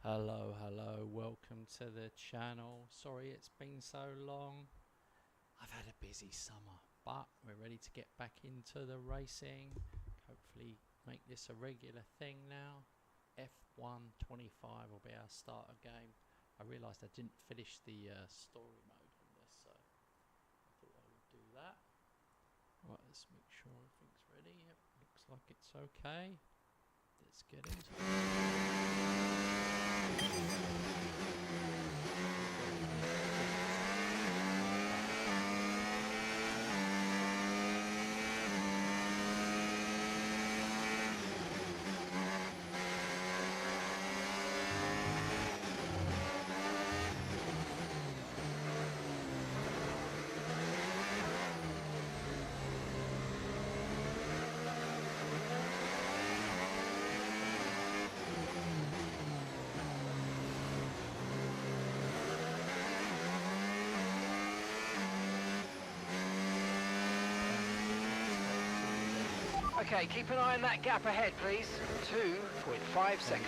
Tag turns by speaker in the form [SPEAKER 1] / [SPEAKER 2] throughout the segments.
[SPEAKER 1] Hello, welcome to the channel. Sorry it's been so long. I've had a busy summer, but we're ready to get back into the racing. Hopefully make this a regular thing now. F1 25 will be our starter game. I realised I didn't finish the story mode on this, so I thought I would do that. Right, let's make sure everything's ready. Yep, looks like it's okay. Let's get into it.
[SPEAKER 2] Okay, keep an eye on that gap ahead, please. 2.5 seconds.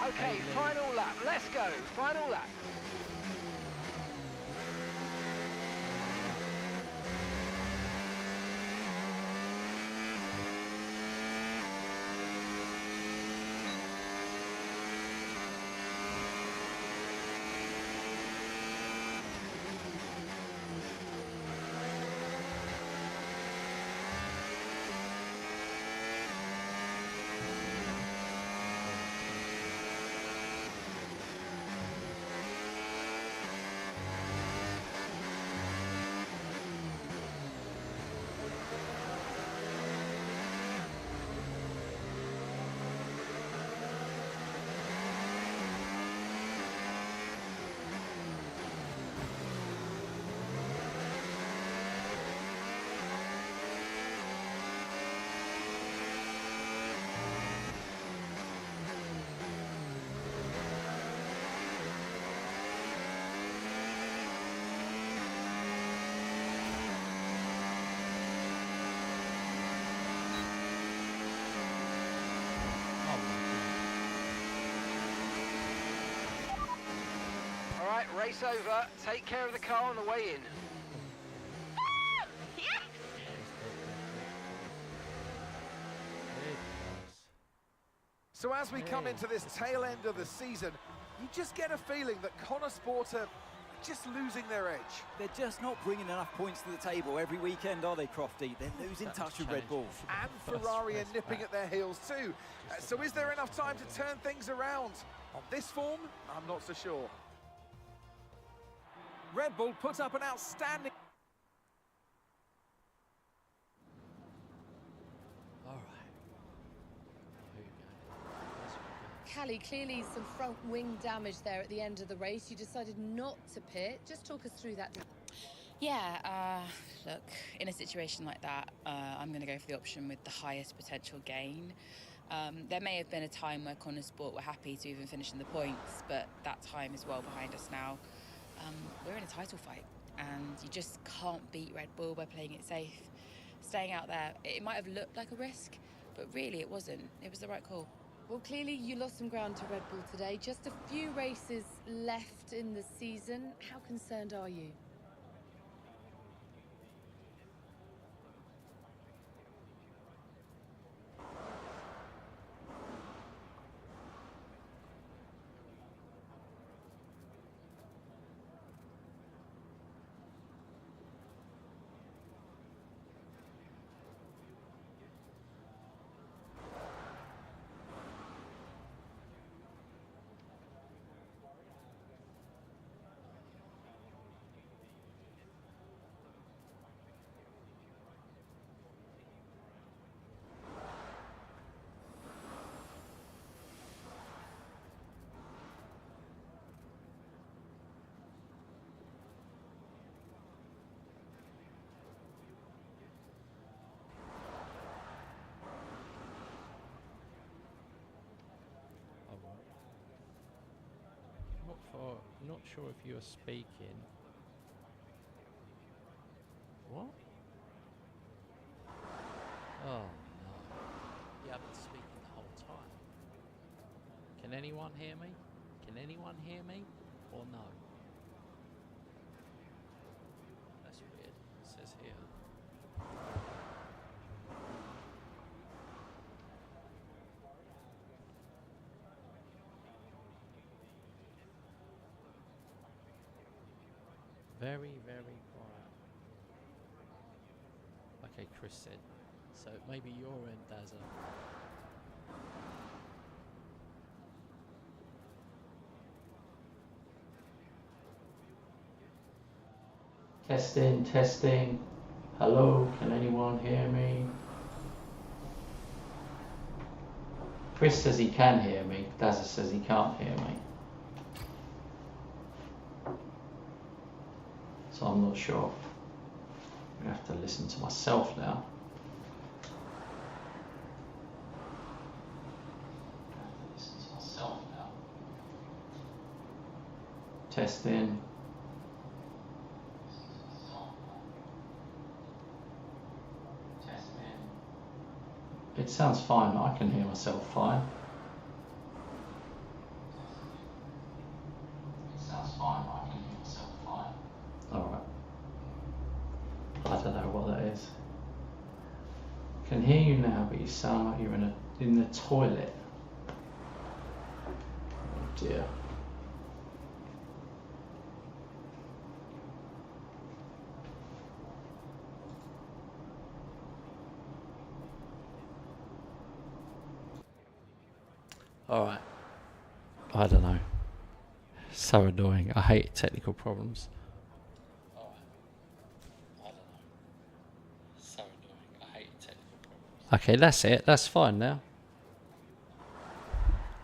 [SPEAKER 2] Okay, final lap. Let's go. Final lap. right, race over. Take care of the car on the way in.
[SPEAKER 3] So as we come into this tail end of the season, you just get a feeling that Connor Sport are just losing their edge.
[SPEAKER 4] They're just not bringing enough points to the table every weekend, are they, Crofty? They're losing touch with Red Bull.
[SPEAKER 3] And Ferrari are nipping at their heels too. So is there enough time to turn things around? On this form, I'm not so sure. Red Bull put up an outstanding...
[SPEAKER 5] Callie, clearly some front wing damage there at the end of the race. You decided not to pit. Just talk us through that.
[SPEAKER 6] Yeah, look, in a situation like that, I'm going to go for the option with the highest potential gain. There may have been a time where Connor Sport were happy to even finish in the points, but that time is well behind us now. We're in a title fight, and you just can't beat Red Bull by playing it safe. Staying out there, it might have looked like a risk, but really it wasn't. It was the right call.
[SPEAKER 5] Well, clearly you lost some ground to Red Bull today. Just a few races left in the season. How concerned are you?
[SPEAKER 1] Not sure if you're speaking. What? Oh no. Yeah, I've been speaking the whole time. Can anyone hear me? Can anyone hear me? Or no? That's weird. It says here. Very, very quiet. Okay, Chris said. So maybe you're in, Dazza. Testing, testing. Hello, can anyone hear me? Chris says he can hear me. Dazza says he can't hear me. So I'm not sure. I'm going to have to listen to myself now. Testing. It sounds fine. I can hear myself fine. Alright. I don't know what that is. I can hear you now, but you sound like you're in the toilet. Oh dear. Alright. I don't know. So annoying. I hate technical problems. Okay, that's it. That's fine now.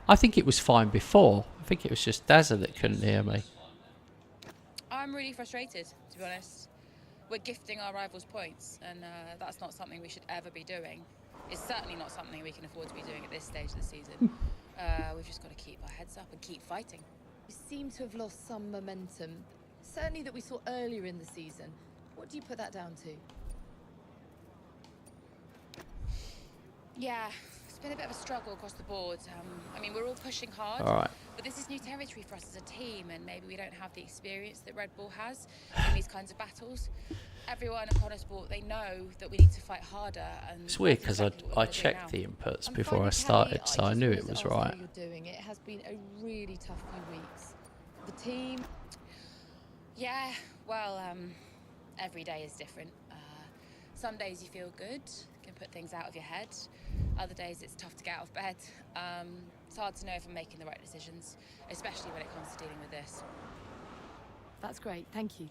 [SPEAKER 1] I think it was fine before. I think it was just Dazza that couldn't hear me.
[SPEAKER 6] I'm really frustrated, to be honest. We're gifting our rivals points, and that's not something we should ever be doing. It's certainly not something we can afford to be doing at this stage of the season. We've just got to keep our heads up and keep fighting.
[SPEAKER 5] You seem to have lost some momentum, certainly that we saw earlier in the season. What do you put that down to?
[SPEAKER 6] Yeah, been a bit of a struggle across the board. I mean, we're all pushing hard,
[SPEAKER 1] All right.
[SPEAKER 6] but this is new territory for us as a team, and maybe we don't have the experience that Red Bull has in these kinds of battles. Everyone at Connosport, they know that we need to fight harder. And
[SPEAKER 1] It's weird
[SPEAKER 6] that's
[SPEAKER 1] because
[SPEAKER 6] exactly what
[SPEAKER 1] I
[SPEAKER 6] we're doing
[SPEAKER 1] checked
[SPEAKER 6] now.
[SPEAKER 1] the inputs
[SPEAKER 5] I'm
[SPEAKER 1] before
[SPEAKER 5] fine
[SPEAKER 1] I
[SPEAKER 5] with
[SPEAKER 1] started,
[SPEAKER 5] Kelly,
[SPEAKER 1] so I
[SPEAKER 5] just
[SPEAKER 1] knew
[SPEAKER 5] wanted
[SPEAKER 1] it
[SPEAKER 5] to
[SPEAKER 1] was
[SPEAKER 5] ask
[SPEAKER 1] right.
[SPEAKER 5] How you're doing. It has been a really tough few weeks. The team.
[SPEAKER 6] Yeah, well, every day is different. Some days you feel good, can put things out of your head. Other days it's tough to get out of bed. It's hard to know if I'm making the right decisions, especially when it comes to dealing with this.
[SPEAKER 5] That's great. Thank you.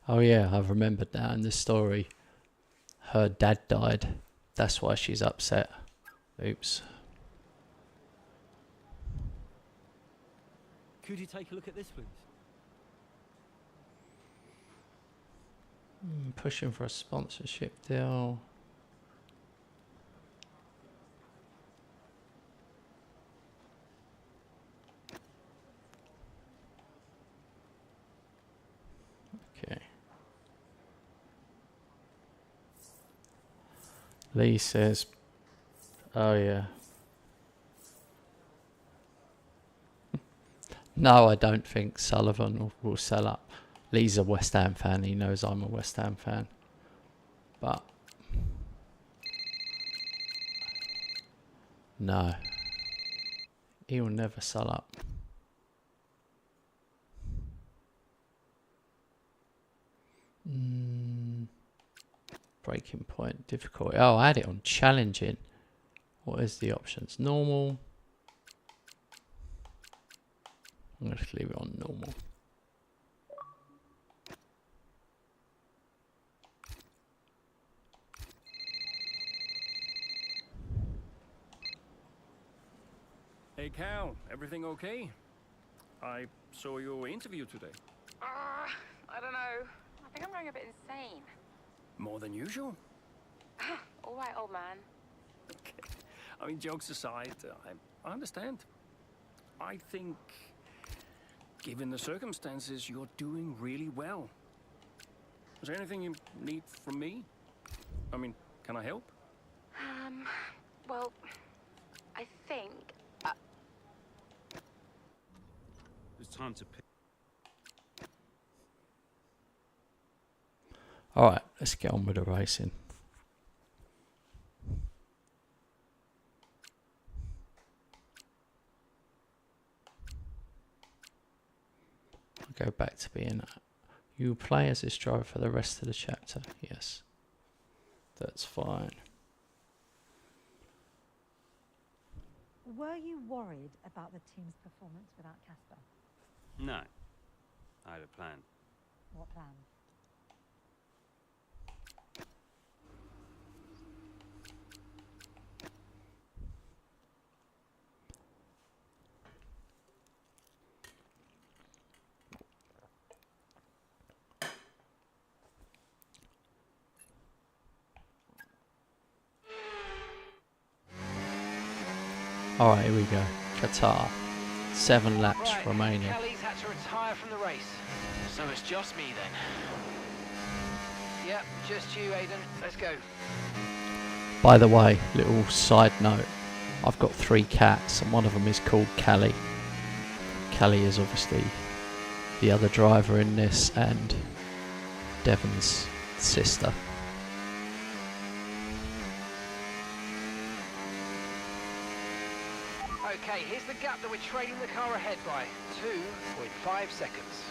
[SPEAKER 1] Oh yeah, I've remembered now in the story. Her dad died. That's why she's upset. Oops.
[SPEAKER 4] Could you take a look at this, please?
[SPEAKER 1] Pushing for a sponsorship deal. Okay. Lee says, oh yeah. No, I don't think Sullivan will sell up. Lee's a West Ham fan. He knows I'm a West Ham fan. But no, he will never sell up. Breaking point, difficulty. Oh, I had it on challenging. What is the options? Normal. I'm going to leave it on normal.
[SPEAKER 7] Hey Cal, everything okay? I saw your interview today.
[SPEAKER 6] I don't know. I think I'm going a bit insane.
[SPEAKER 7] More than usual?
[SPEAKER 6] All right, old man.
[SPEAKER 7] Okay. I mean, jokes aside, I understand. I think, given the circumstances, you're doing really well. Is there anything you need from me? I mean, can I help?
[SPEAKER 6] Well, I think...
[SPEAKER 8] It's time to pick.
[SPEAKER 1] Alright, let's get on with the racing. I'll go back to being... You play as this driver for the rest of the chapter. Yes. That's fine.
[SPEAKER 9] Were you worried about the team's performance without Casper?
[SPEAKER 8] No. I had a plan.
[SPEAKER 9] What plan?
[SPEAKER 1] Alright, here we go. Qatar. 7 laps
[SPEAKER 2] Right,
[SPEAKER 1] remaining.
[SPEAKER 2] Kelly's had to retire from the race. So it's just me then. Yep, just you, Aidan. Let's go.
[SPEAKER 1] By the way, little side note. I've got 3 cats and one of them is called Callie. Callie is obviously the other driver in this and Devon's sister.
[SPEAKER 2] Okay, here's the gap that we're trailing the car ahead by. 2.5 seconds.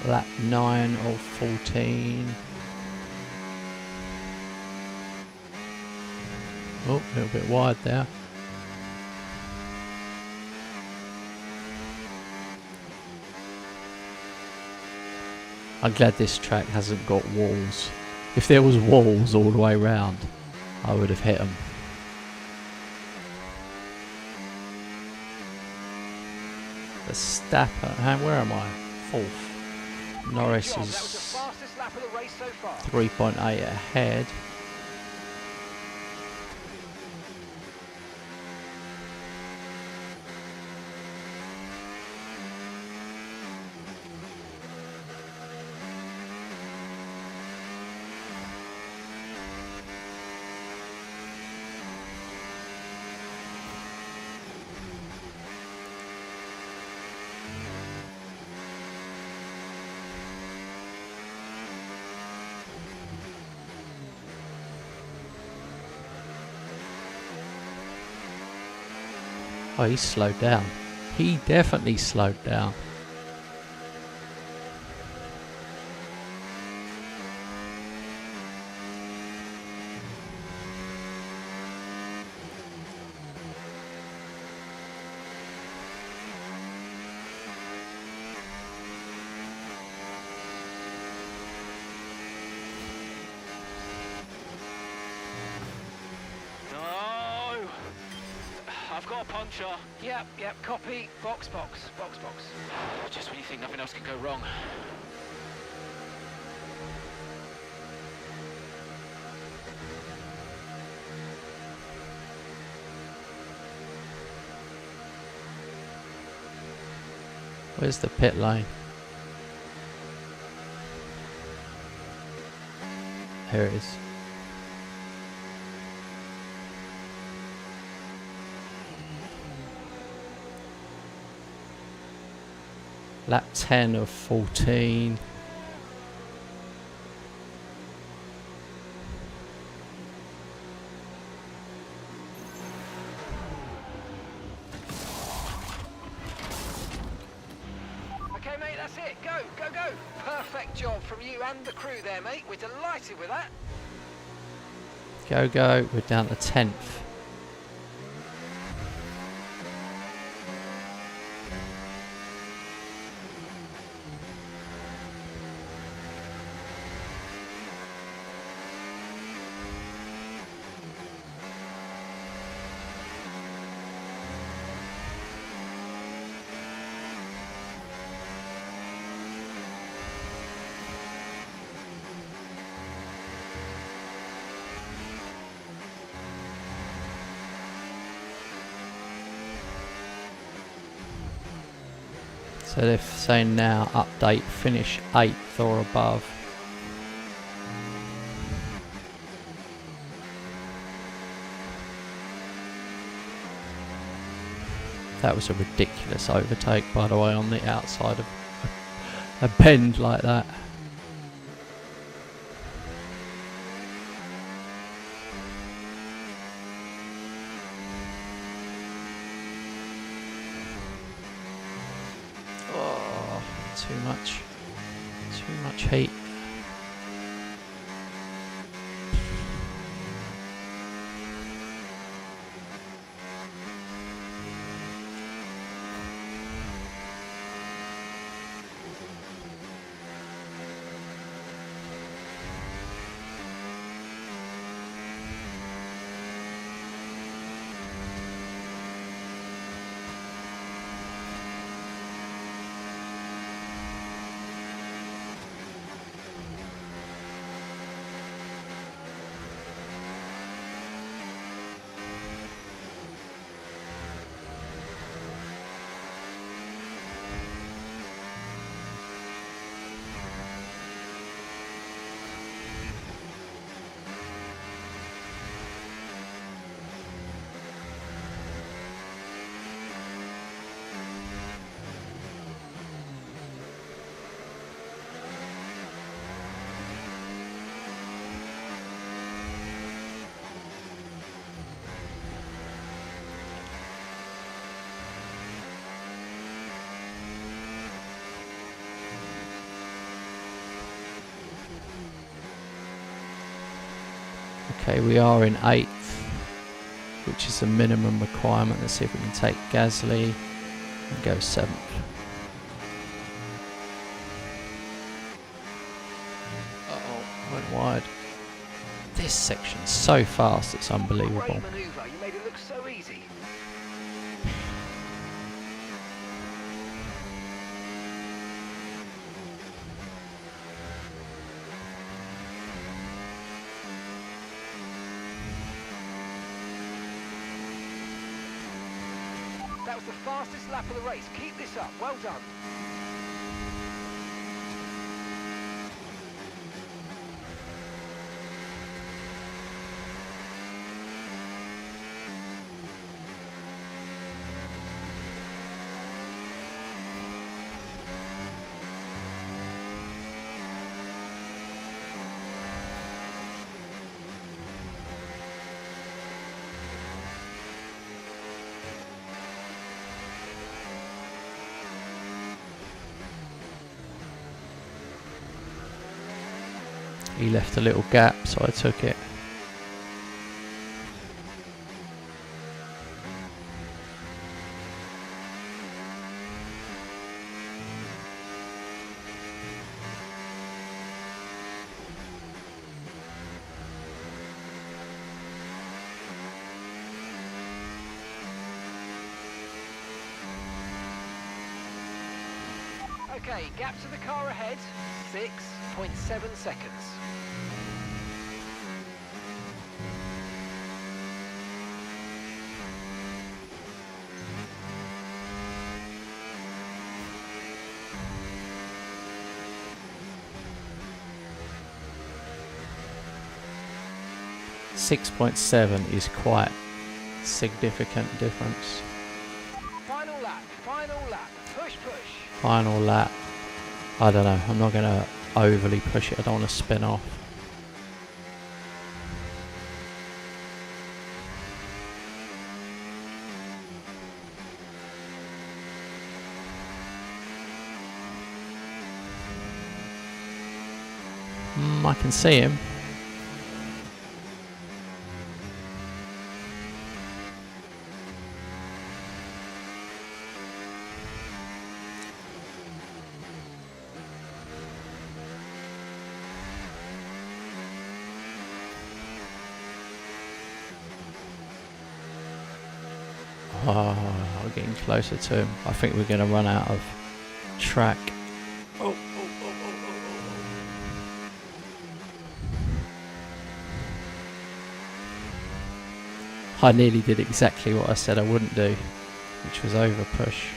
[SPEAKER 1] Lap 9 of 14. Oh, a little bit wide there. I'm glad this track hasn't got walls. If there was walls all the way round, I would have hit them. Verstappen, where am I? 4th. Norris
[SPEAKER 2] That was the
[SPEAKER 3] Oh,
[SPEAKER 1] is
[SPEAKER 2] fastest lap of the race so far.
[SPEAKER 1] 3.8 ahead. Oh, he slowed down. He definitely slowed down.
[SPEAKER 2] No! I've got a puncture. Yep, copy. Box. Just when you think nothing else can go wrong.
[SPEAKER 1] Where's the pit lane? Here it is. Lap 10 of 14.
[SPEAKER 2] Okay, mate, that's it. Go. Perfect job from you and the crew there, mate. We're delighted with that.
[SPEAKER 1] Go. We're down to 10th. So they're saying now update finish 8th or above. That was a ridiculous overtake, by the way, on the outside of a bend like that. Oh, too much heat. Okay, we are in 8th, which is the minimum requirement. Let's see if we can take Gasly and go 7th. Uh-oh, went wide. This section's so fast, it's unbelievable.
[SPEAKER 2] Great manoeuvre. You made it look so easy. That was the fastest lap of the race. Keep this up. Well done.
[SPEAKER 1] He left a little gap, so I took it.
[SPEAKER 2] Okay, gap to the car ahead, 6.7 seconds.
[SPEAKER 1] .7 is quite significant difference.
[SPEAKER 2] Final lap, push, push.
[SPEAKER 1] Final lap. I don't know, I'm not going to overly push it, I don't want to spin off. I can see him. Oh, we're getting closer to him. I think we're going to run out of track. Oh. I nearly did exactly what I said I wouldn't do, which was over push.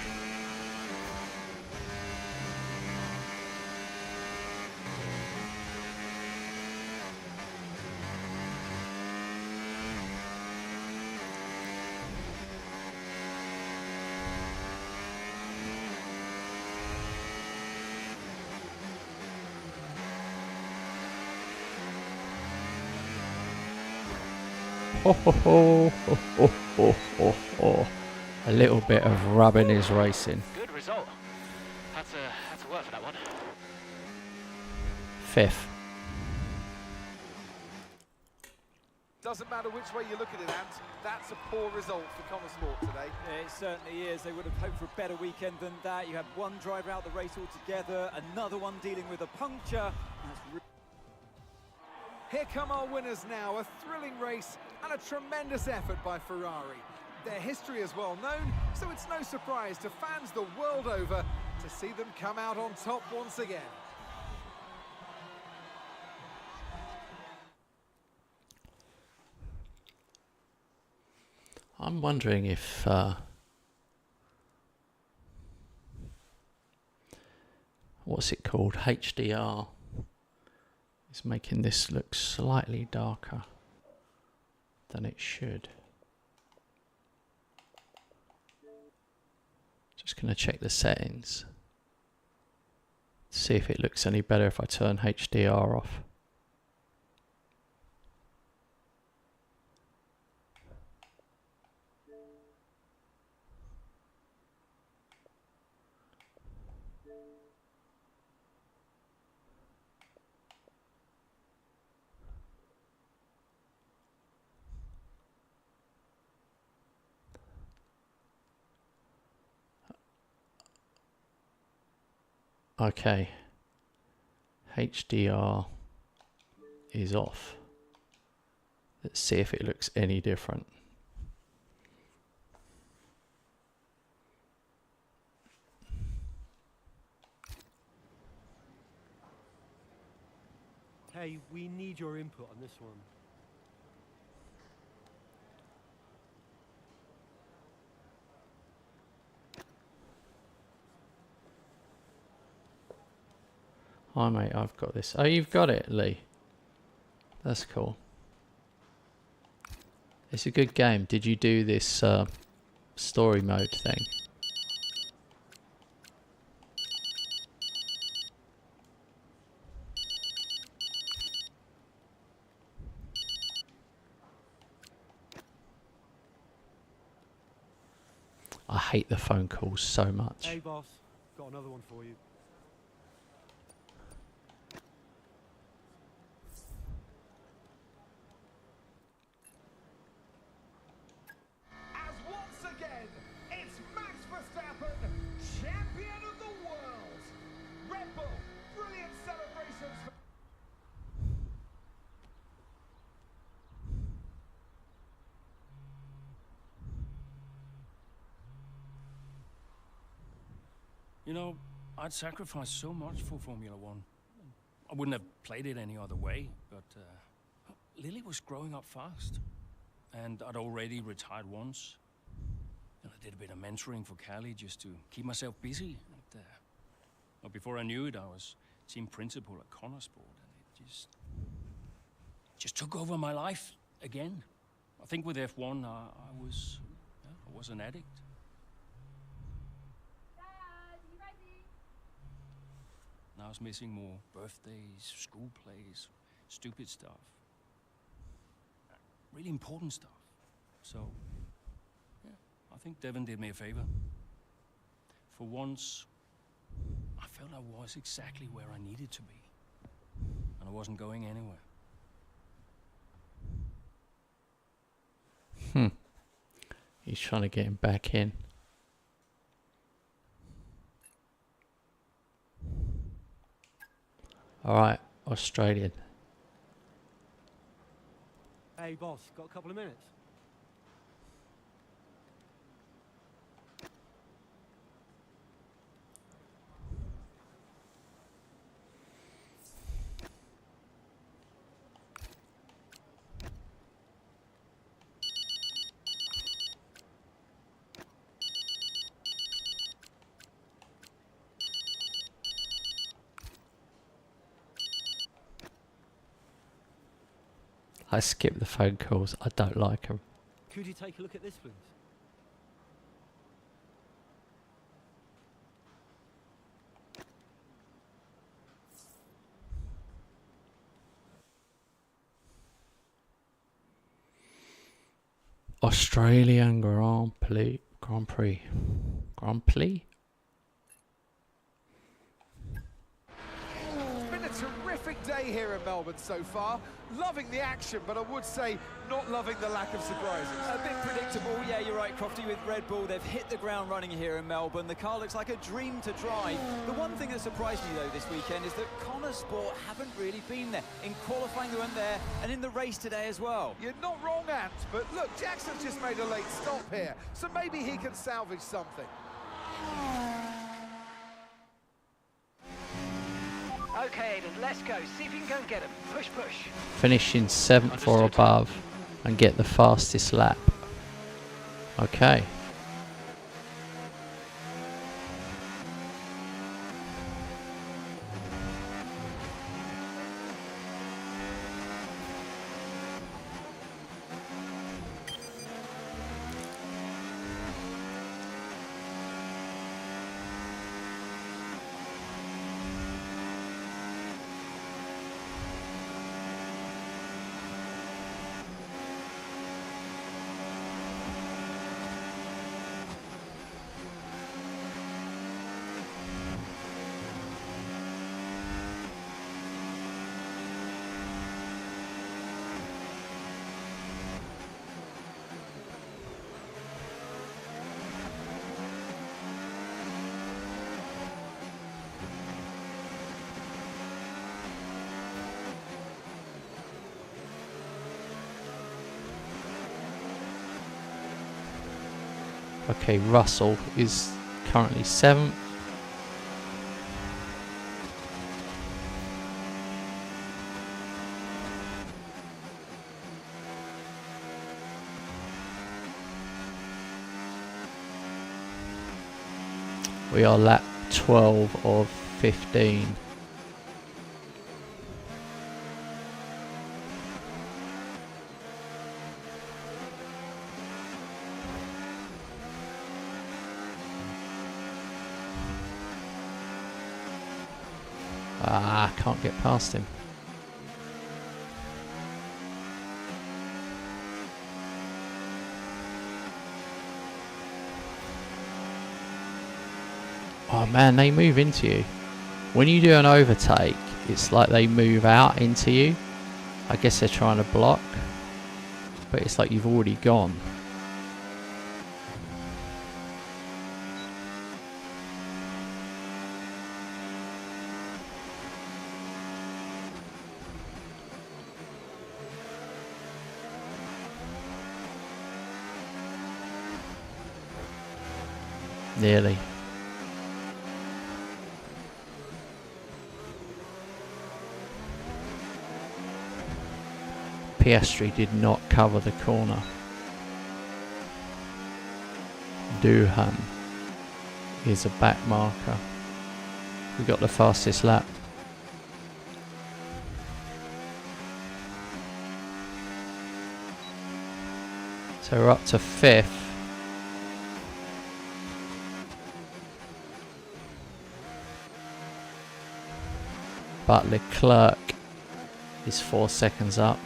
[SPEAKER 1] A little bit of rubbing is racing.
[SPEAKER 2] Good result. Had to work for that one.
[SPEAKER 1] 5th.
[SPEAKER 3] Doesn't matter which way you look at it, Ant. That's a poor result for Connor Sport today.
[SPEAKER 4] Yeah, it certainly is. They would have hoped for a better weekend than that. You had one driver out the race altogether, another one dealing with a puncture.
[SPEAKER 3] Here come our winners now, a thrilling race and a tremendous effort by Ferrari. Their history is well known, so it's no surprise to fans the world over to see them come out on top once again.
[SPEAKER 1] I'm wondering if what's it called? HDR is making this look slightly darker than it should. Just going to check the settings. See if it looks any better if I turn HDR off. Okay. HDR is off. Let's see if it looks any different.
[SPEAKER 10] Hey, we need your input on this one.
[SPEAKER 1] Hi mate, I've got this. Oh, you've got it, Lee. That's cool. It's a good game. Did you do this story mode thing? I hate the phone calls so much.
[SPEAKER 10] Hey boss, got another one for you.
[SPEAKER 3] As once again, it's Max Verstappen, champion of the world. Red Bull, brilliant celebrations.
[SPEAKER 7] You know, I'd sacrificed so much for Formula One. I wouldn't have played it any other way, but Lily was growing up fast. And I'd already retired once. And I did a bit of mentoring for Callie just to keep myself busy. And, well, before I knew it, I was team principal at Connorsport, and it just took over my life again. I think with F1, I was an addict. And I was missing more birthdays, school plays, stupid stuff. Really important stuff. So, yeah, I think Devon did me a favor. For once, I felt I was exactly where I needed to be. And I wasn't going anywhere.
[SPEAKER 1] He's trying to get him back in. Alright, Australian.
[SPEAKER 10] Hey boss, got a couple of minutes?
[SPEAKER 1] I skip the phone calls. I don't like them.
[SPEAKER 10] Could you take a look at this, please?
[SPEAKER 1] Australian Grand Prix. Grand Prix. Grand Prix?
[SPEAKER 3] It's been a terrific day here in Melbourne so far. Loving the action, but I would say not loving the lack of surprises.
[SPEAKER 4] A bit predictable, yeah, you're right, Crofty, with Red Bull. They've hit the ground running here in Melbourne. The car looks like a dream to drive. The one thing that surprised me, though, this weekend is that Connorsport haven't really been there. In qualifying, they weren't there, and in the race today as well.
[SPEAKER 3] You're not wrong, Ant, but look, Jackson's just made a late stop here, so maybe he can salvage something.
[SPEAKER 2] Okay, Aiden, let's go. See if you can go and get him. Push, push.
[SPEAKER 1] Finish in 7th or above and get the fastest lap. Okay. Okay, Russell is currently 7th. We are lap 12 of 15. Ah, can't get past him. Oh man, they move into you. When you do an overtake, it's like they move out into you. I guess they're trying to block, but it's like you've already gone. Nearly. Piastri did not cover the corner. Doohan is a back marker. We got the fastest lap. So we're up to 5th. But Leclerc is 4 seconds up.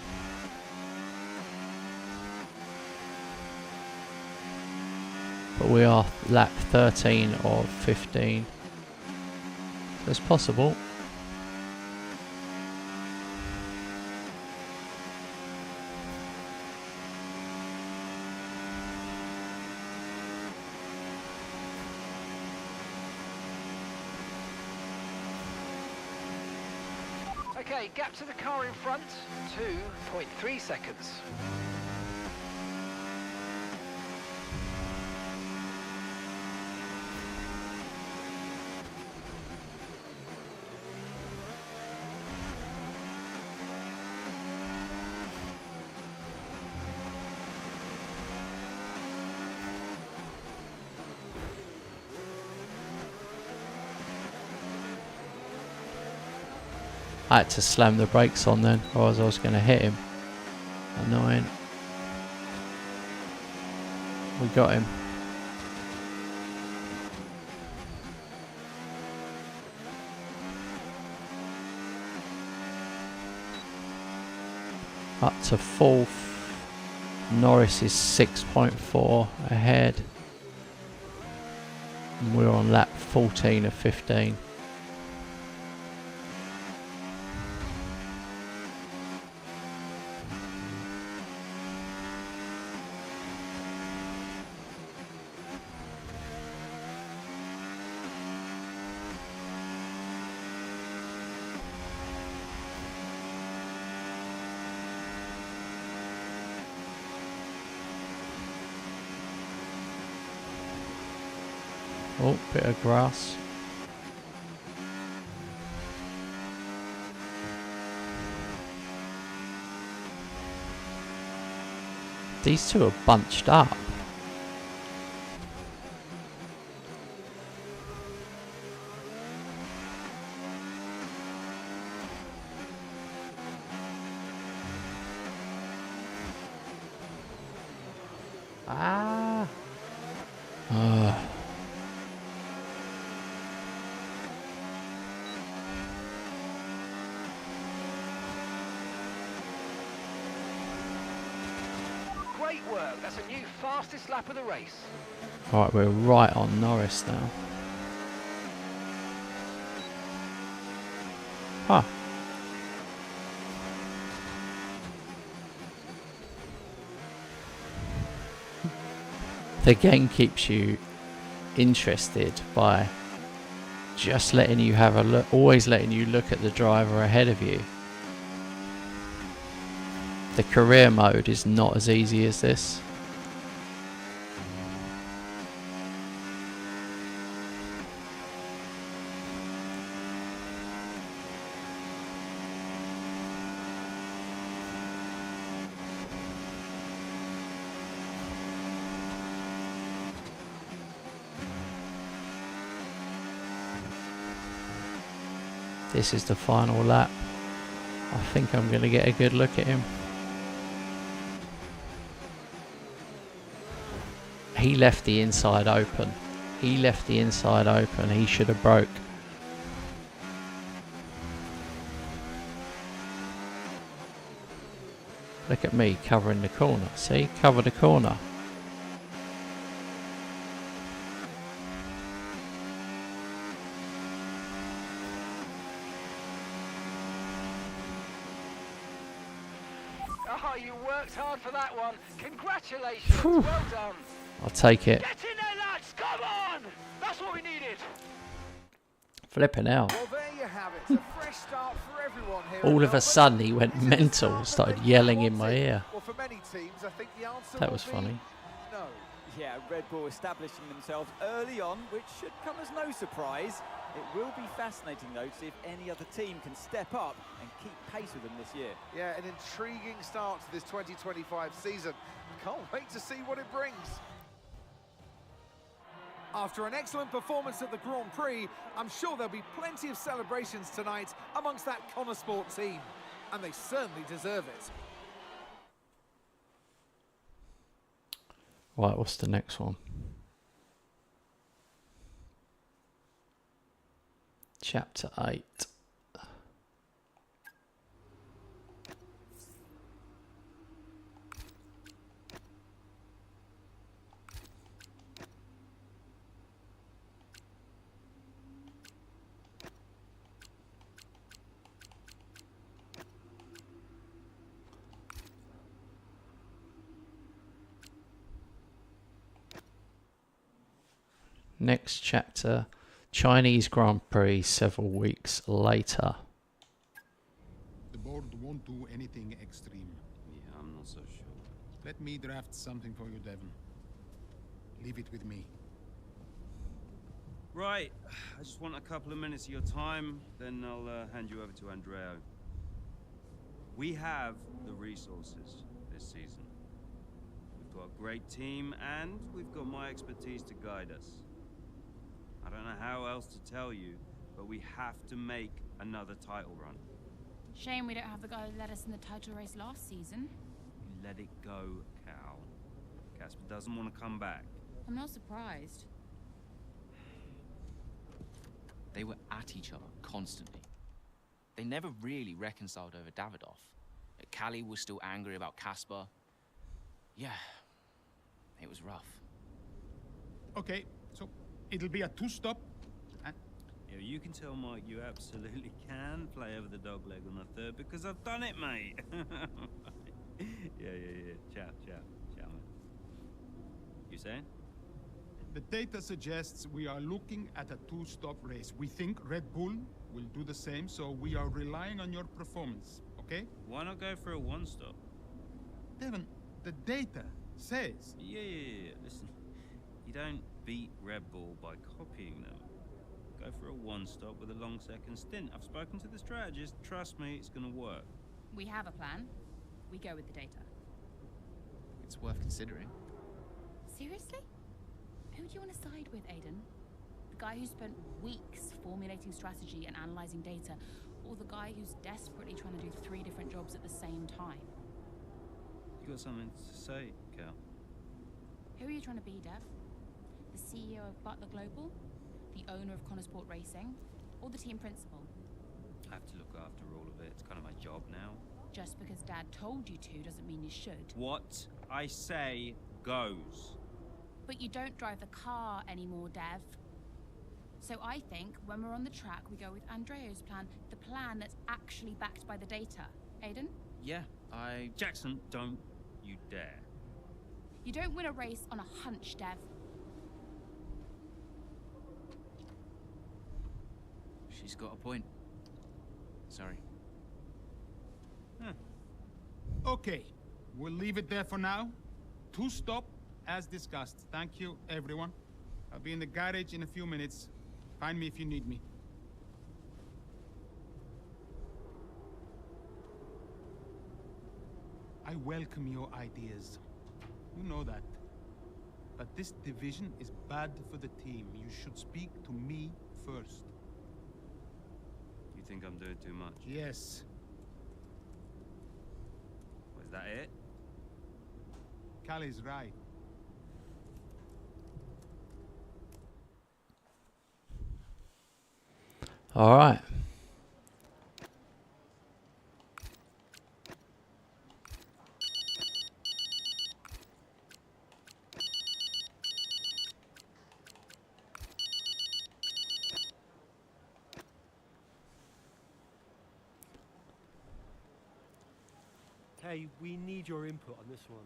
[SPEAKER 1] But we are lap 13 of 15. So it's possible.
[SPEAKER 2] Okay, gap to the car in front, 2.3 seconds.
[SPEAKER 1] I had to slam the brakes on then, or else I was going to hit him. Annoying. We got him. Up to 4th. Norris is 6.4 ahead. And we're on lap 14 of 15. Oh, bit of grass. These two are bunched up. Ah.
[SPEAKER 2] Great work, that's a new fastest lap of the race.
[SPEAKER 1] Alright, we're right on Norris now. Huh. The game keeps you interested by just letting you have a look, always letting you look at the driver ahead of you. The career mode is not as easy as this. This is the final lap. I think I'm going to get a good look at him. He left the inside open. He left the inside open. He should have broke. Look at me covering the corner. See? Cover the corner.
[SPEAKER 2] Oh, you worked hard for that one. Congratulations.
[SPEAKER 1] Whew.
[SPEAKER 2] Well done.
[SPEAKER 1] I'll take it.
[SPEAKER 2] Get in there, lads. Come on. That's what we needed.
[SPEAKER 1] Flipping out.
[SPEAKER 3] Well, there you have it. A fresh start for everyone here.
[SPEAKER 1] All
[SPEAKER 3] in
[SPEAKER 1] of a
[SPEAKER 3] Melbourne.
[SPEAKER 1] sudden he went
[SPEAKER 3] Is it the
[SPEAKER 1] mental,
[SPEAKER 3] start
[SPEAKER 1] started
[SPEAKER 3] that they
[SPEAKER 1] yelling in my
[SPEAKER 3] wanted?
[SPEAKER 1] ear.
[SPEAKER 3] Well, for many teams, I think the answer
[SPEAKER 1] That
[SPEAKER 3] will
[SPEAKER 1] was
[SPEAKER 3] be
[SPEAKER 1] funny.
[SPEAKER 3] no.
[SPEAKER 4] Yeah, Red Bull establishing themselves early on, which should come as no surprise. It will be fascinating, though, to see if any other team can step up and keep pace with them this year.
[SPEAKER 3] Yeah, an intriguing start to this 2025 season. Can't wait to see what it brings. After an excellent performance at the Grand Prix, I'm sure there'll be plenty of celebrations tonight amongst that Connor Sport team. And they certainly deserve it.
[SPEAKER 1] Right, what's the next one? Chapter 8. Next chapter, Chinese Grand Prix several weeks later.
[SPEAKER 11] The board won't do anything extreme.
[SPEAKER 8] Yeah, I'm not so sure.
[SPEAKER 11] Let me draft something for you, Devon. Leave it with me.
[SPEAKER 8] Right, I just want a couple of minutes of your time, then I'll hand you over to Andrea. We have the resources this season. We've got a great team, and we've got my expertise to guide us. I don't know how else to tell you, but we have to make another title run.
[SPEAKER 6] Shame we don't have the guy who led us in the title race last season.
[SPEAKER 8] You let it go, Cal. Casper doesn't want to come back.
[SPEAKER 6] I'm not surprised.
[SPEAKER 12] They were at each other constantly. They never really reconciled over Davidoff. Callie was still angry about Casper. Yeah, it was rough.
[SPEAKER 11] Okay, so it'll be a two-stop. And
[SPEAKER 8] Yeah, you can tell Mike you absolutely can play over the dog leg on the third because I've done it, mate. Yeah. Ciao, man. You saying?
[SPEAKER 11] the data suggests we are looking at a two-stop race. We think Red Bull will do the same, so we are relying on your performance, okay?
[SPEAKER 8] Why not go for a one-stop?
[SPEAKER 11] Devon, the data says...
[SPEAKER 8] Yeah. Listen, you don't beat Red Bull by copying them. Go for a one-stop with a long second stint. I've spoken to the strategist. Trust me, it's gonna work.
[SPEAKER 6] We have a plan. We go with the data.
[SPEAKER 12] It's worth considering.
[SPEAKER 6] Seriously? Who do you want to side with, Aiden? The guy who spent weeks formulating strategy and analyzing data, or the guy who's desperately trying to do 3 different jobs at the same time?
[SPEAKER 8] You got something to say, Cal?
[SPEAKER 6] Who are you trying to be, Dev? The CEO of Butler Global? The owner of Connor Sport Racing? Or the team principal?
[SPEAKER 8] I have to look after all of it. It's kind of my job now.
[SPEAKER 6] Just because Dad told you to doesn't mean you should.
[SPEAKER 8] What I say goes.
[SPEAKER 6] But you don't drive the car anymore, Dev. So I think when we're on the track, we go with Andrea's plan, the plan that's actually backed by the data. Aiden?
[SPEAKER 12] Yeah,
[SPEAKER 8] Jackson, don't you dare.
[SPEAKER 6] You don't win a race on a hunch, Dev.
[SPEAKER 12] She's got a point. Sorry.
[SPEAKER 11] Okay, we'll leave it there for now. Two-stop, as discussed. Thank you, everyone. I'll be in the garage in a few minutes. Find me if you need me. I welcome your ideas. You know that. But this division is bad for the team. You should speak to me first.
[SPEAKER 8] You You think I'm doing too much?
[SPEAKER 11] Yes.
[SPEAKER 8] Was that it?
[SPEAKER 11] Callie's right.
[SPEAKER 1] All right.
[SPEAKER 10] Hey, we need your input on this one.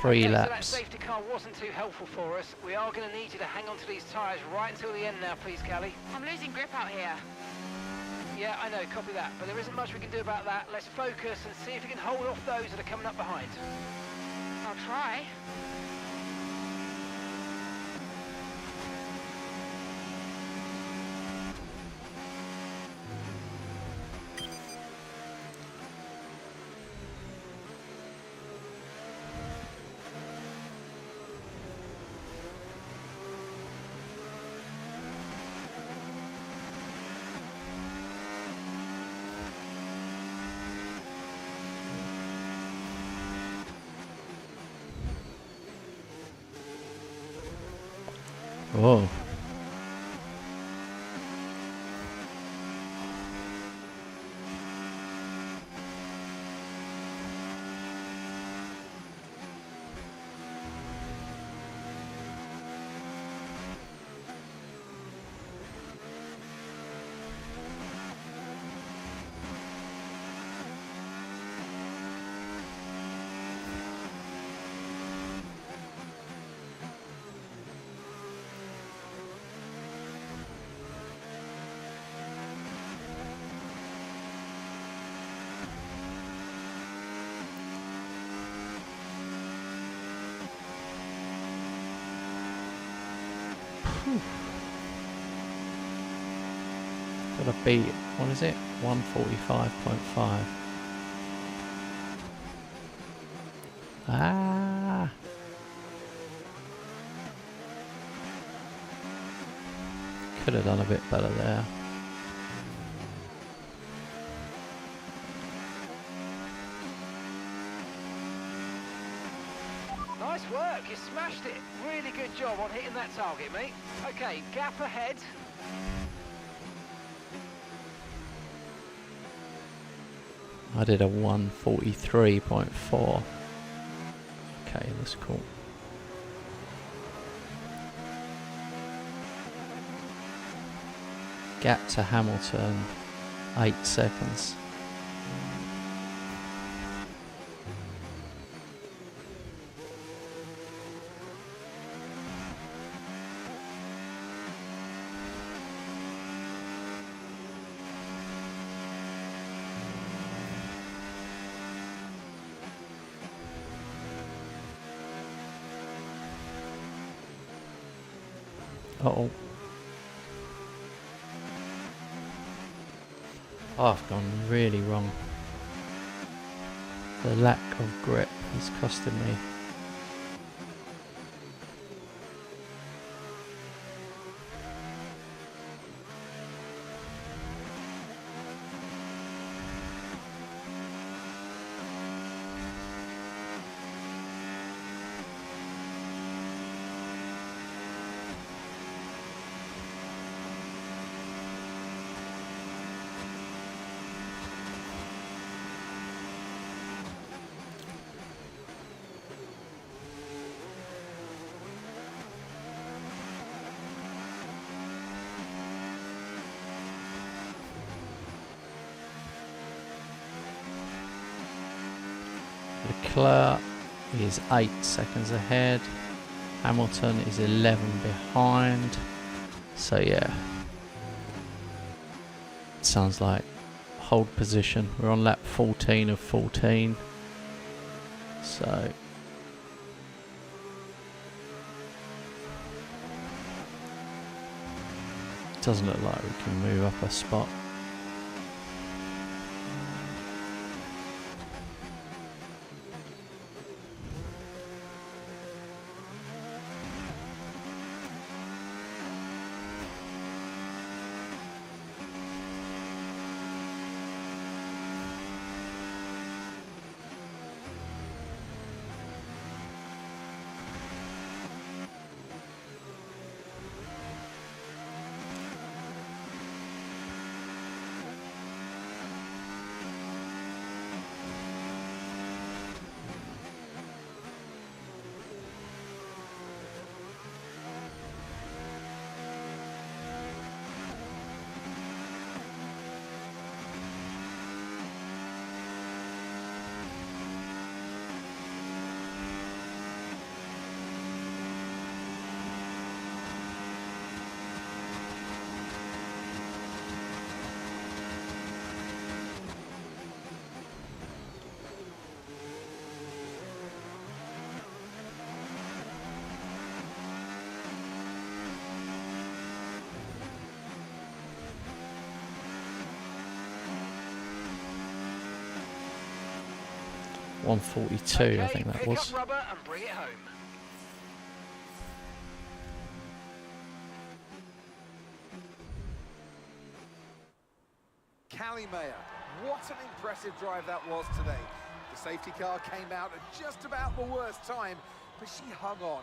[SPEAKER 1] Three
[SPEAKER 2] So that
[SPEAKER 1] laps.
[SPEAKER 2] safety car wasn't too helpful for us. We are going to need you to hang on to these tyres right until the end now, please, Callie.
[SPEAKER 6] I'm losing grip out here.
[SPEAKER 2] Yeah, I know, copy that. But there isn't much we can do about that. Let's focus and see if we can hold off those that are coming up behind.
[SPEAKER 6] I'll try.
[SPEAKER 1] Whoa. Gotta beat, what is it? 145.5. Ah. Could have done a bit better there.
[SPEAKER 2] Nice work, you smashed it. Really good job on hitting that target, mate. Okay, gap ahead.
[SPEAKER 1] I did a 143.4. Okay, that's cool. Gap to Hamilton, 8 seconds. Uh-oh. Oh, I've gone really wrong. The lack of grip is costing me. Leclerc is 8 seconds ahead. Hamilton is 11 behind. So yeah, sounds like hold position. We're on lap 14 of 14. So doesn't look like we can move up a spot. .142, I think that
[SPEAKER 2] pick
[SPEAKER 1] was.
[SPEAKER 2] up rubber and bring it home.
[SPEAKER 3] Callie Mayer, what an impressive drive that was today. The safety car came out at just about the worst time, but she hung on,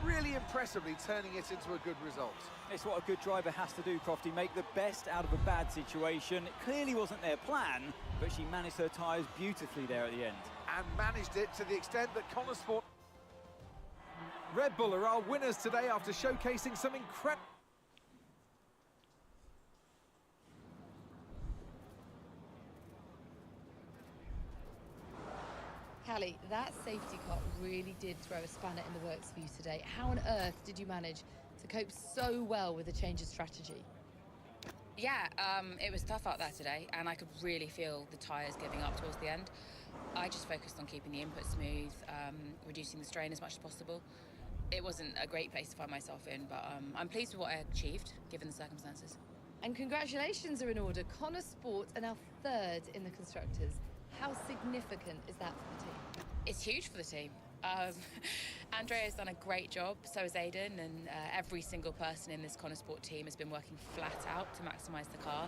[SPEAKER 3] really impressively turning it into a good result.
[SPEAKER 4] It's what a good driver has to do, Crofty, make the best out of a bad situation. It clearly wasn't their plan, but she managed her tyres beautifully there at the end.
[SPEAKER 3] And managed it to the extent that Connosport Red Bull are our winners today after showcasing some incredible...
[SPEAKER 5] Callie, that safety car really did throw a spanner in the works for you today. How on earth did you manage to cope so well with the change of strategy?
[SPEAKER 6] Yeah, it was tough out there today, and I could really feel the tyres giving up towards the end. I just focused on keeping the input smooth, reducing the strain as much as possible. It wasn't a great place to find myself in, but I'm pleased with what I achieved, given the circumstances.
[SPEAKER 5] And congratulations are in order. Connosport are now third in the Constructors. How significant is that for the team?
[SPEAKER 6] It's huge for the team. Andrea's done a great job, so has Aidan, and every single person in this Connosport team has been working flat out to maximise the car.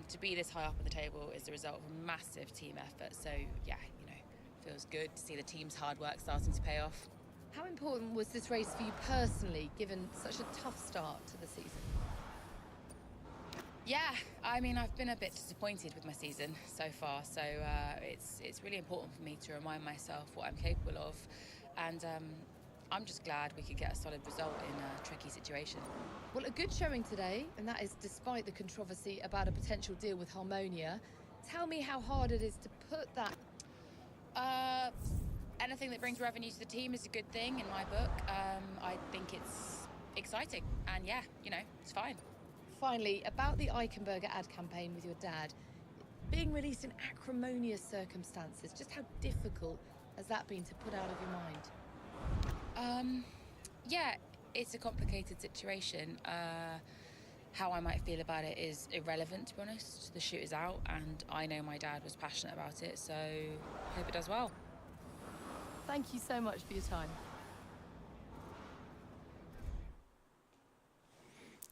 [SPEAKER 6] To be this high up on the table is the result of a massive team effort, so yeah, you know, feels good to see the team's hard work starting to pay off.
[SPEAKER 5] How important was this race for you personally, given such a tough start to the season?
[SPEAKER 6] Yeah, I mean, I've been a bit disappointed with my season so far, so it's really important for me to remind myself what I'm capable of, and I'm just glad we could get a solid result in a tricky situation.
[SPEAKER 5] Well, a good showing today, and that is despite the controversy about a potential deal with Harmonia. Tell me how hard it is to put that...
[SPEAKER 6] Anything that brings revenue to the team is a good thing in my book. I think it's exciting, and yeah, you know, it's fine.
[SPEAKER 5] Finally, about the Eichenberger ad campaign with your dad, being released in acrimonious circumstances, just how difficult has that been to put out of your mind?
[SPEAKER 6] Yeah, it's a complicated situation. How I might feel about it is irrelevant, to be honest. The shoot is out, and I know my dad was passionate about it, so hope it does well.
[SPEAKER 5] Thank you so much for your time.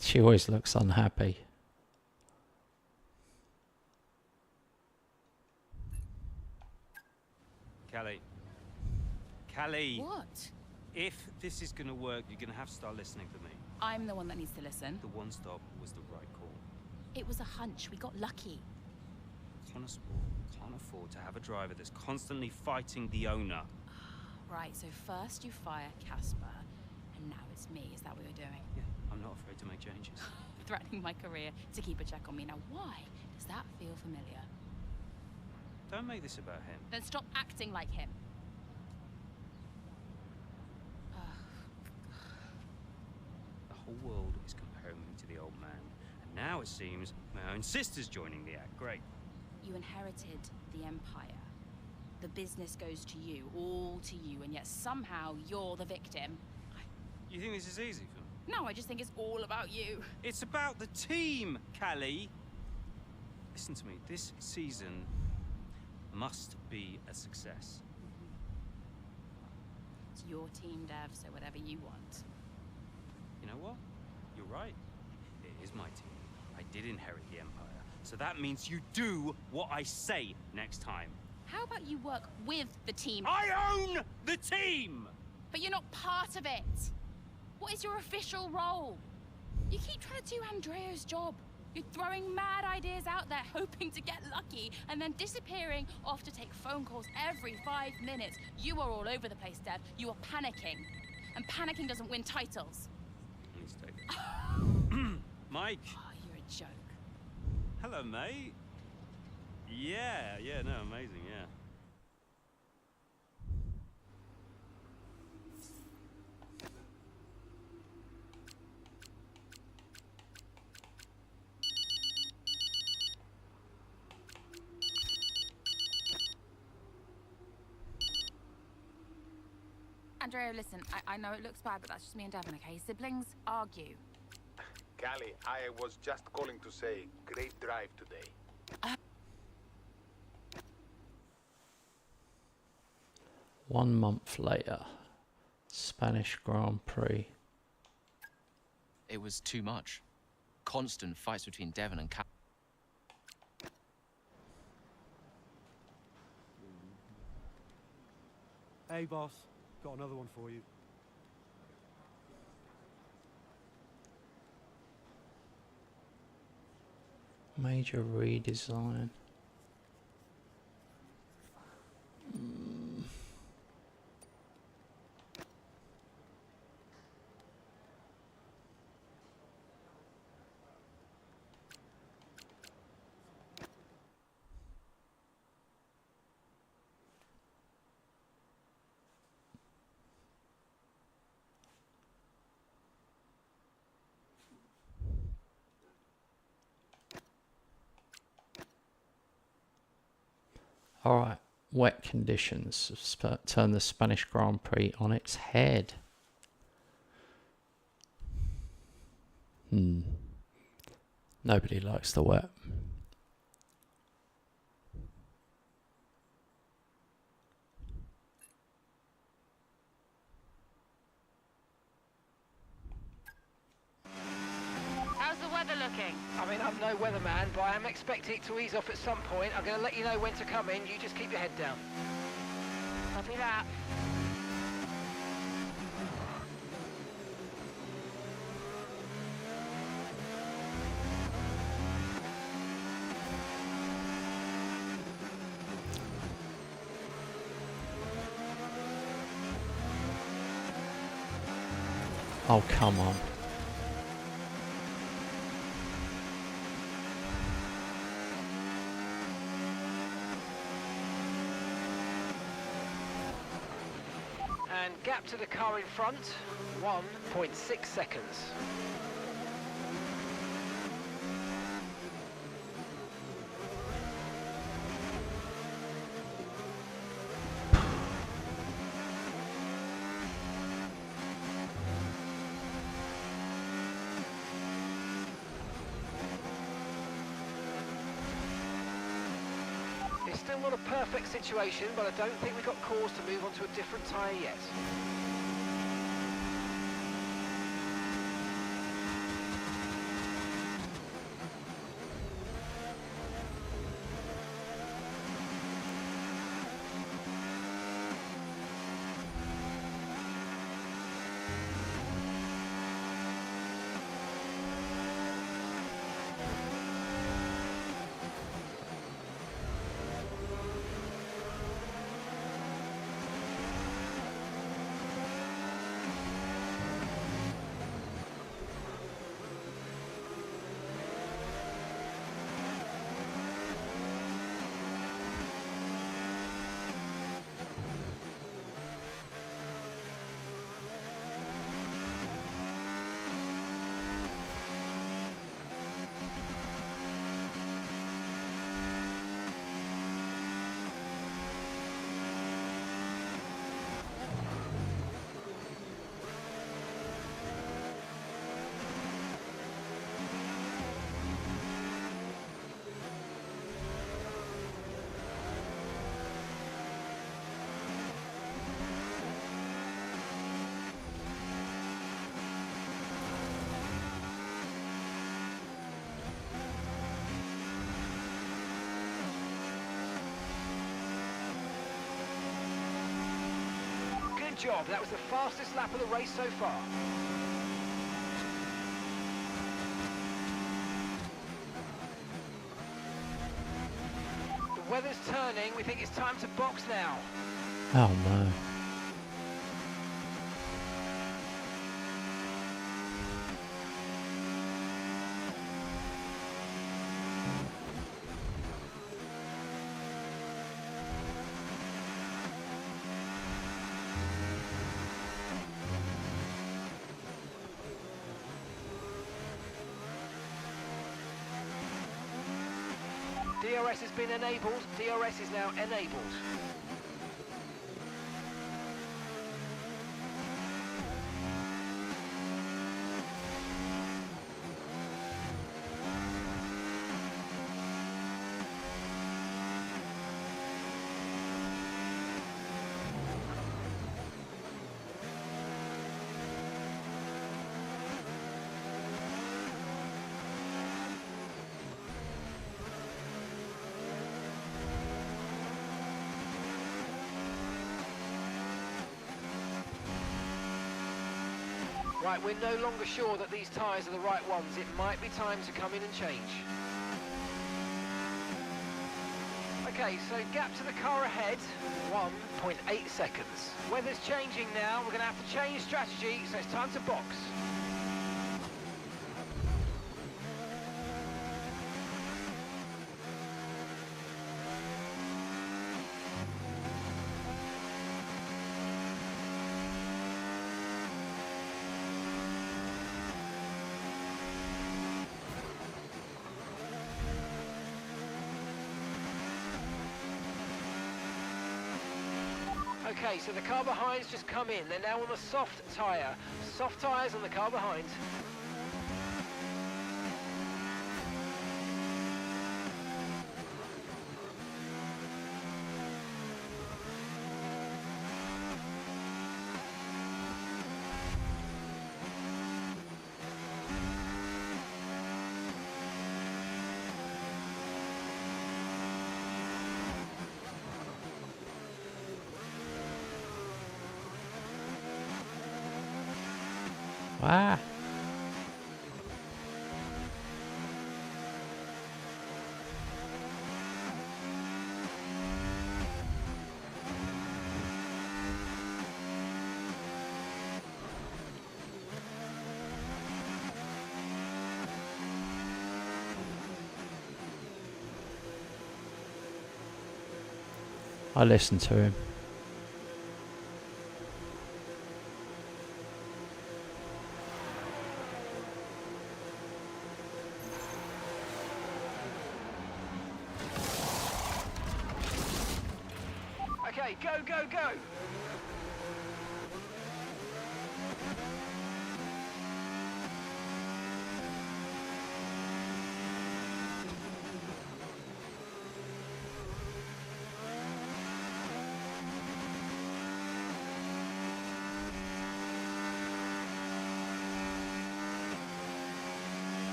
[SPEAKER 1] She always looks unhappy.
[SPEAKER 8] Callie.
[SPEAKER 6] What?
[SPEAKER 8] If this is going to work, you're going to have to start listening to me.
[SPEAKER 6] I'm the one that needs to listen.
[SPEAKER 8] The one stop was the right call.
[SPEAKER 6] It was a hunch. We got lucky.
[SPEAKER 8] Connosport can't afford to have a driver that's constantly fighting the owner.
[SPEAKER 6] Right, so first you fire Casper, and now it's me. Is that what you're doing?
[SPEAKER 8] Yeah, I'm not afraid to make changes.
[SPEAKER 6] Threatening my career to keep a check on me. Now, why does that feel familiar?
[SPEAKER 8] Don't make this about him.
[SPEAKER 6] Then stop acting like him.
[SPEAKER 8] The whole world is comparing me to the old man, and Now it seems my own sister's joining the act. Great.
[SPEAKER 6] You inherited the Empire. The business goes to you, all to you, and yet somehow you're the victim.
[SPEAKER 8] You think this is easy for me?
[SPEAKER 6] No, I just think it's all about you.
[SPEAKER 8] It's about the team, Callie. Listen to me, this season must be a success.
[SPEAKER 6] It's your team, Dev, so whatever you want.
[SPEAKER 8] You know what? You're right. It is my team. I did inherit the Empire. So that means you do what I say next time.
[SPEAKER 6] How about you work with the team?
[SPEAKER 8] I own the team!
[SPEAKER 6] But you're not part of it. What is your official role? You keep trying to do Andrea's job. You're throwing mad ideas out there, hoping to get lucky, and then disappearing off to take phone calls every 5 minutes. You are all over the place, Dev. You are panicking. And panicking doesn't win titles.
[SPEAKER 8] Mike.
[SPEAKER 6] Oh, you're a joke.
[SPEAKER 8] Hello, mate. Yeah, no, amazing, yeah.
[SPEAKER 6] Andrea, listen, I know it looks bad, but that's just me and Devon, okay? Siblings argue.
[SPEAKER 13] Callie, I was just calling to say, great drive today.
[SPEAKER 1] 1 month later, Spanish Grand Prix.
[SPEAKER 12] It was too much. Constant fights between Devon and Cal.
[SPEAKER 10] Hey, boss. Got another one for you.
[SPEAKER 1] Major redesign. All right, wet conditions turn the Spanish Grand Prix on its head. Nobody likes the wet.
[SPEAKER 2] How's the weather looking? I mean, I'm no weatherman, but I am expecting it to ease off at some point. I'm going to let you know when to come in. You just keep your head down. Copy that.
[SPEAKER 1] Oh, come on.
[SPEAKER 2] And gap to the car in front, 1.6 seconds. It's still not a perfect situation, but I don't think we've got cause to move on to a different tyre yet. job. That was the fastest lap of the race so far. The weather's turning. We think it's time to box now.
[SPEAKER 1] Oh no.
[SPEAKER 2] DRS has been enabled. DRS is now enabled. Right, we're no longer sure that these tyres are the right ones. It might be time to come in and change. Okay, so gap to the car ahead, 1.8 seconds. Weather's changing now. We're going to have to change strategy, so it's time to box. Okay, so the car behind's just come in. They're now on the soft tyre. Soft tyres on the car behind.
[SPEAKER 1] Ah. I listened to him.
[SPEAKER 2] Okay, go, go, go!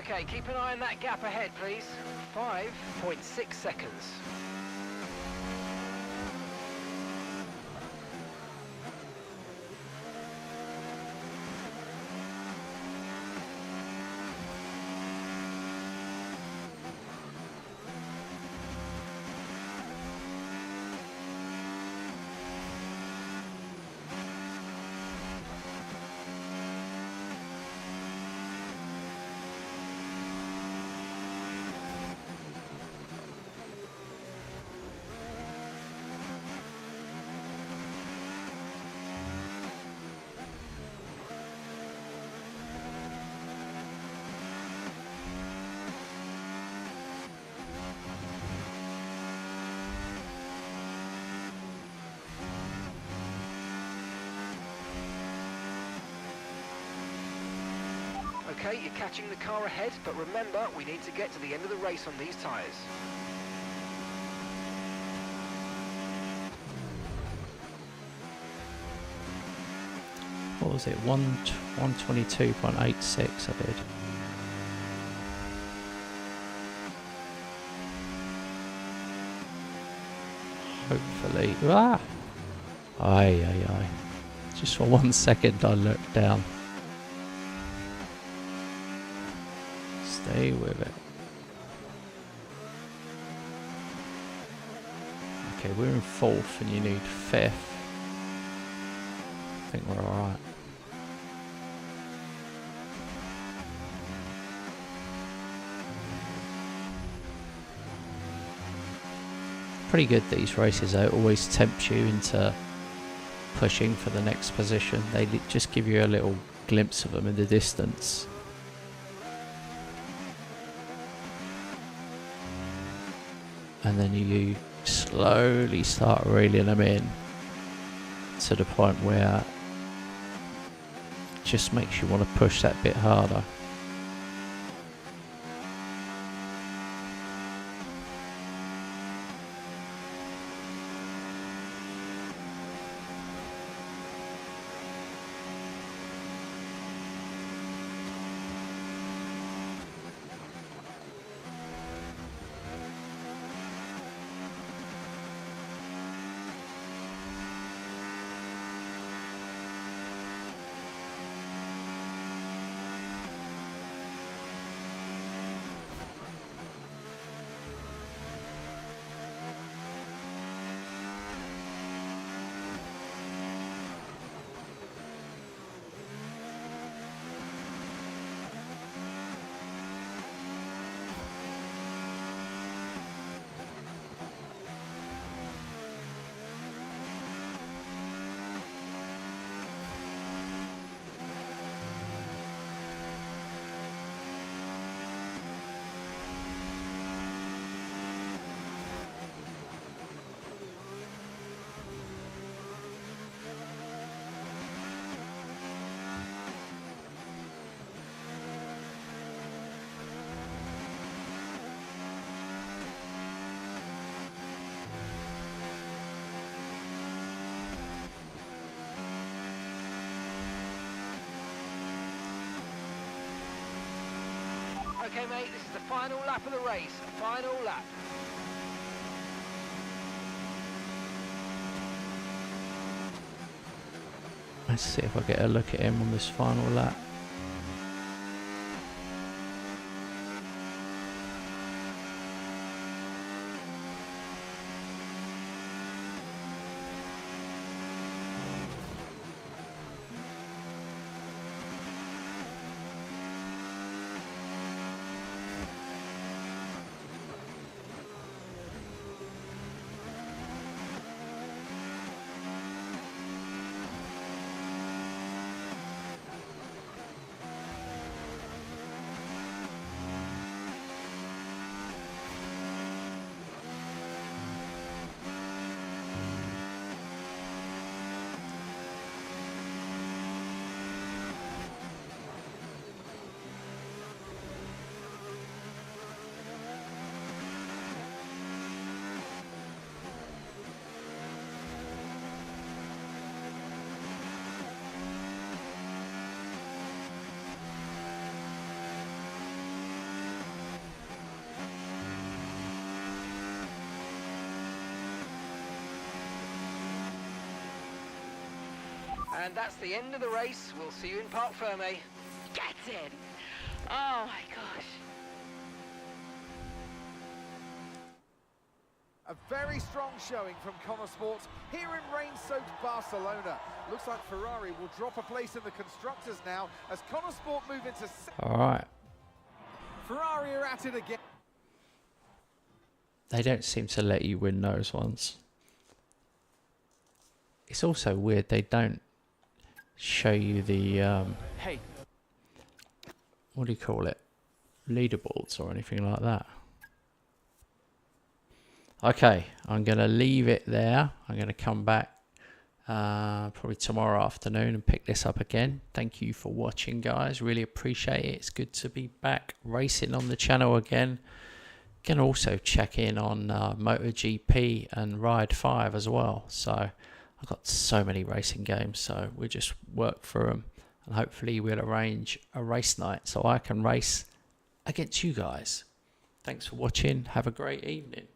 [SPEAKER 2] Okay, keep an eye on that gap ahead, please. 5.6 seconds. Okay, you're catching the car ahead, but remember, we need to get to the end of the race on these tyres.
[SPEAKER 1] What was it? 122.86 I did. Hopefully. Ah! Aye. Just for 1 second I looked down. Stay with it. Okay, we're in 4th and you need 5th. I think we're alright. Pretty good, these races though. It always tempts you into pushing for the next position. They just give you a little glimpse of them in the distance. And then you slowly start reeling them in to the point where it just makes you want to push that bit harder.
[SPEAKER 2] Okay, mate, this is the final lap of the race. Final lap.
[SPEAKER 1] Let's see if I get a look at him on this final lap.
[SPEAKER 2] And that's the end of the race. We'll see you in Parc Fermé.
[SPEAKER 6] Get in! Oh my gosh.
[SPEAKER 3] A very strong showing from Connor Sport here in rain-soaked Barcelona. Looks like Ferrari will drop a place in the constructors now as Connor Sport move into...
[SPEAKER 1] All right.
[SPEAKER 3] Ferrari are at it again.
[SPEAKER 1] They don't seem to let you win those ones. It's also weird they don't show you the
[SPEAKER 4] Hey,
[SPEAKER 1] what do you call it, leaderboards or anything like that. Okay, I'm gonna leave it there. I'm gonna come back probably tomorrow afternoon and pick this up again. Thank you for watching, guys. Really appreciate it. It's good to be back racing on the channel again. Can also check in on MotoGP and Ride 5 as well. So I've got so many racing games, so we just work through them, and hopefully we'll arrange a race night so I can race against you guys. Thanks for watching. Have a great evening.